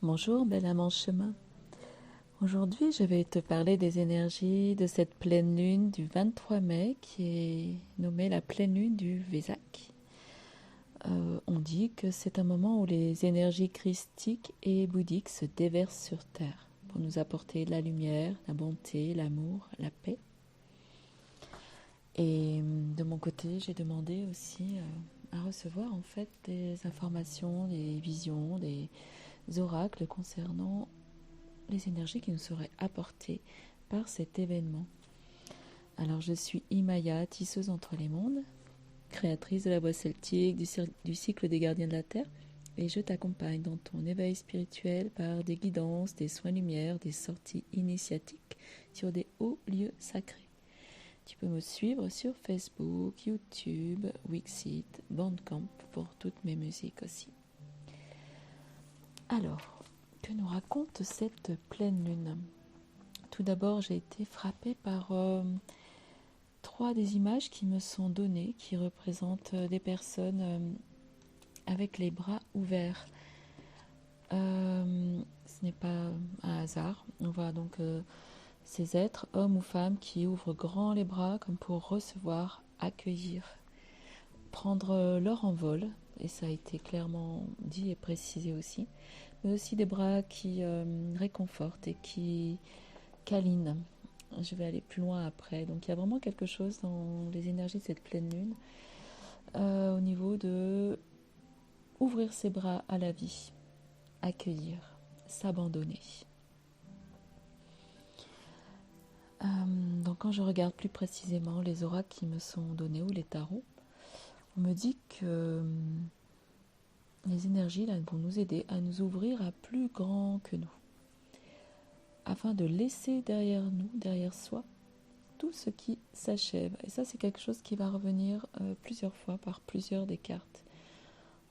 Bonjour, belle âme en chemin. Aujourd'hui, je vais te parler des énergies de cette pleine lune du 23 mai qui est nommée la pleine lune du Vésac. On dit que c'est un moment où les énergies christiques et bouddhiques se déversent sur Terre pour nous apporter de la lumière, la bonté, l'amour, la paix. Et de mon côté, j'ai demandé aussi à recevoir en fait des informations, des visions, des oracles concernant les énergies qui nous seraient apportées par cet événement. Alors je suis Imaya, tisseuse entre les mondes, créatrice de la voix celtique, du cycle des gardiens de la Terre, et je t'accompagne dans ton éveil spirituel par des guidances, des soins lumière, des sorties initiatiques sur des hauts lieux sacrés. Tu peux me suivre sur Facebook, YouTube, Wixit, Bandcamp pour toutes mes musiques aussi. Alors, que nous raconte cette pleine lune ? Tout d'abord, j'ai été frappée par trois des images qui me sont données, qui représentent des personnes avec les bras ouverts. Ce n'est pas un hasard. On voit donc ces êtres, hommes ou femmes, qui ouvrent grand les bras comme pour recevoir, accueillir, prendre leur envol. Et ça a été clairement dit et précisé aussi. Mais aussi des bras qui réconfortent et qui câlinent. Je vais aller plus loin après. Donc il y a vraiment quelque chose dans les énergies de cette pleine lune au niveau de ouvrir ses bras à la vie, accueillir, s'abandonner. Donc quand je regarde plus précisément les oracles qui me sont donnés ou les tarots, on me dit que les énergies là vont nous aider à nous ouvrir à plus grand que nous, afin de laisser derrière nous, derrière soi, tout ce qui s'achève. Et ça, c'est quelque chose qui va revenir plusieurs fois par plusieurs des cartes.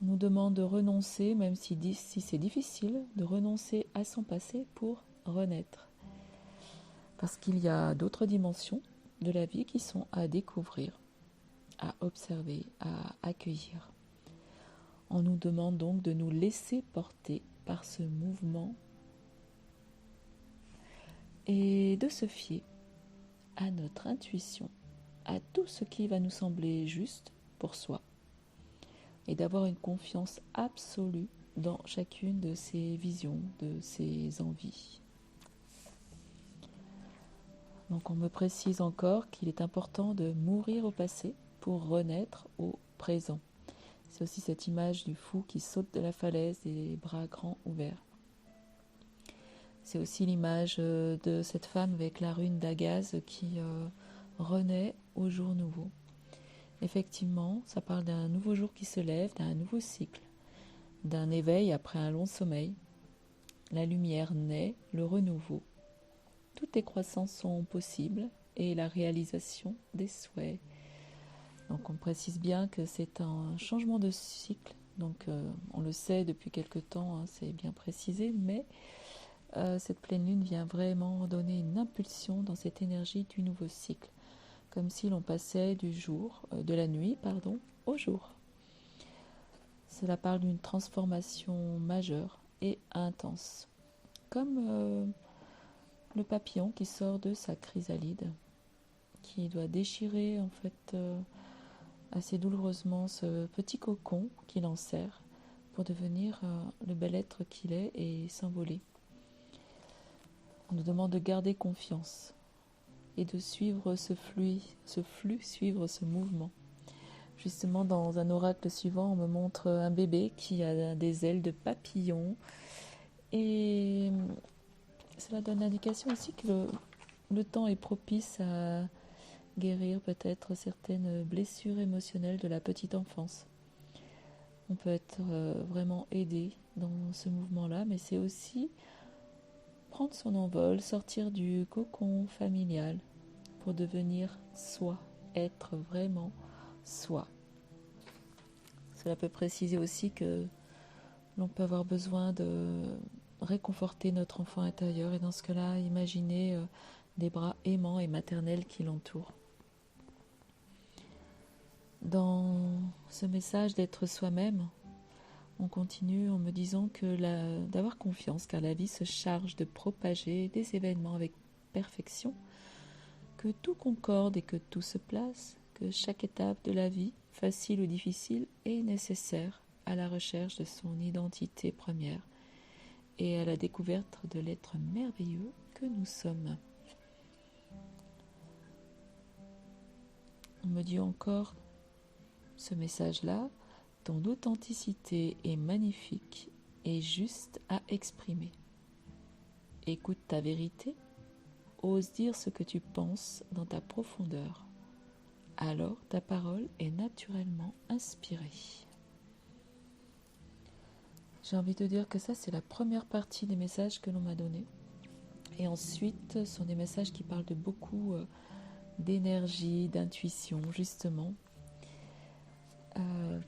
On nous demande de renoncer, même si c'est difficile, de renoncer à son passé pour renaître. Parce qu'il y a d'autres dimensions de la vie qui sont à découvrir, à observer, à accueillir. On nous demande donc de nous laisser porter par ce mouvement et de se fier à notre intuition, à tout ce qui va nous sembler juste pour soi, et d'avoir une confiance absolue dans chacune de ces visions, de ces envies. Donc on me précise encore qu'il est important de mourir au passé pour renaître au présent. C'est aussi cette image du fou qui saute de la falaise, les bras grands ouverts. C'est aussi l'image de cette femme avec la rune d'Agaz qui renaît au jour nouveau. Effectivement, ça parle d'un nouveau jour qui se lève, d'un nouveau cycle, d'un éveil après un long sommeil. La lumière naît, le renouveau. Toutes les croissances sont possibles et la réalisation des souhaits. Donc on précise bien que c'est un changement de cycle. Donc on le sait depuis quelque temps, hein, c'est bien précisé, mais cette pleine lune vient vraiment donner une impulsion dans cette énergie du nouveau cycle, comme si l'on passait de la nuit, au jour. Cela parle d'une transformation majeure et intense, comme le papillon qui sort de sa chrysalide, qui doit déchirer en fait assez douloureusement ce petit cocon qu'il enserre pour devenir le bel être qu'il est et s'envoler. On nous demande de garder confiance et de suivre ce flux, suivre ce mouvement. Justement, dans un oracle suivant, on me montre un bébé qui a des ailes de papillon. Et cela donne l'indication aussi que le temps est propice à guérir peut-être certaines blessures émotionnelles de la petite enfance. On peut être vraiment aidé dans ce mouvement-là, mais c'est aussi prendre son envol, sortir du cocon familial pour devenir soi, être vraiment soi. Cela peut préciser aussi que l'on peut avoir besoin de réconforter notre enfant intérieur et dans ce cas-là, imaginer des bras aimants et maternels qui l'entourent. Dans ce message d'être soi-même, On continue en me disant d'avoir confiance, car la vie se charge de propager des événements avec perfection, que tout concorde et que tout se place, que chaque étape de la vie, facile ou difficile, est nécessaire à la recherche de son identité première et à la découverte de l'être merveilleux que nous sommes. On me dit encore ce message-là: ton authenticité est magnifique et juste à exprimer. Écoute ta vérité, ose dire ce que tu penses dans ta profondeur. Alors ta parole est naturellement inspirée. J'ai envie de dire que ça, c'est la première partie des messages que l'on m'a donnés. Et ensuite, ce sont des messages qui parlent de beaucoup d'énergie, d'intuition, justement.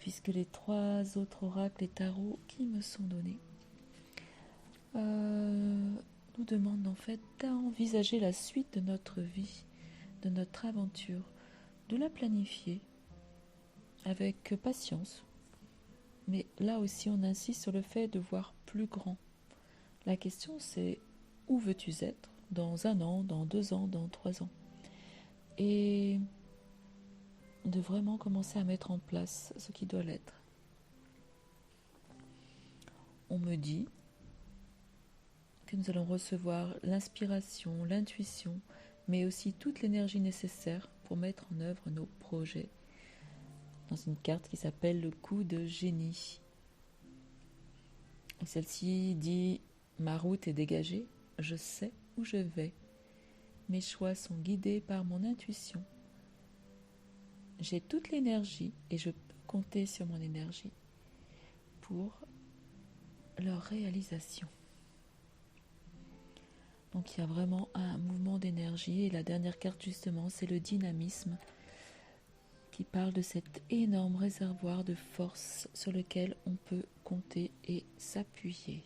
Puisque les 3 autres oracles et tarots qui me sont donnés nous demandent en fait d'envisager la suite de notre vie, de notre aventure, de la planifier avec patience. Mais là aussi, on insiste sur le fait de voir plus grand. La question, c'est: où veux-tu être dans 1 an, dans 2 ans, dans 3 ans? Et de vraiment commencer à mettre en place ce qui doit l'être. On me dit que nous allons recevoir l'inspiration, l'intuition, mais aussi toute l'énergie nécessaire pour mettre en œuvre nos projets dans une carte qui s'appelle le coup de génie. Et celle-ci dit: ma route est dégagée, je sais où je vais. Mes choix sont guidés par mon intuition. J'ai toute l'énergie et je peux compter sur mon énergie pour leur réalisation. Donc il y a vraiment un mouvement d'énergie, et la dernière carte justement, c'est le dynamisme, qui parle de cet énorme réservoir de force sur lequel on peut compter et s'appuyer.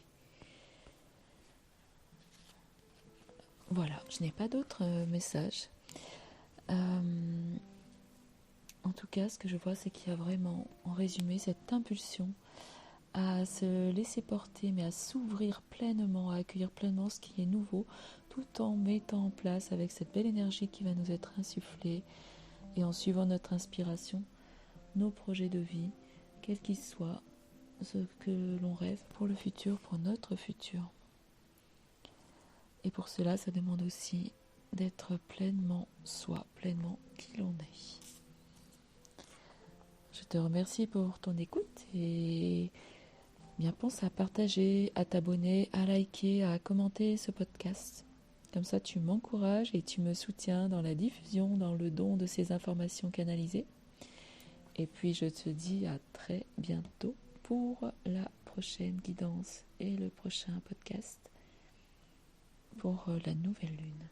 Voilà, je n'ai pas d'autres messages. En tout cas, ce que je vois, c'est qu'il y a vraiment, en résumé, cette impulsion à se laisser porter, mais à s'ouvrir pleinement, à accueillir pleinement ce qui est nouveau, tout en mettant en place, avec cette belle énergie qui va nous être insufflée, et en suivant notre inspiration, nos projets de vie, quels qu'ils soient, ce que l'on rêve pour le futur, pour notre futur. Et pour cela, ça demande aussi d'être pleinement soi, pleinement qui l'on est. Je te remercie pour ton écoute et bien pense à partager, à t'abonner, à liker, à commenter ce podcast. Comme ça, tu m'encourages et tu me soutiens dans la diffusion, dans le don de ces informations canalisées. Et puis, je te dis à très bientôt pour la prochaine guidance et le prochain podcast pour la nouvelle lune.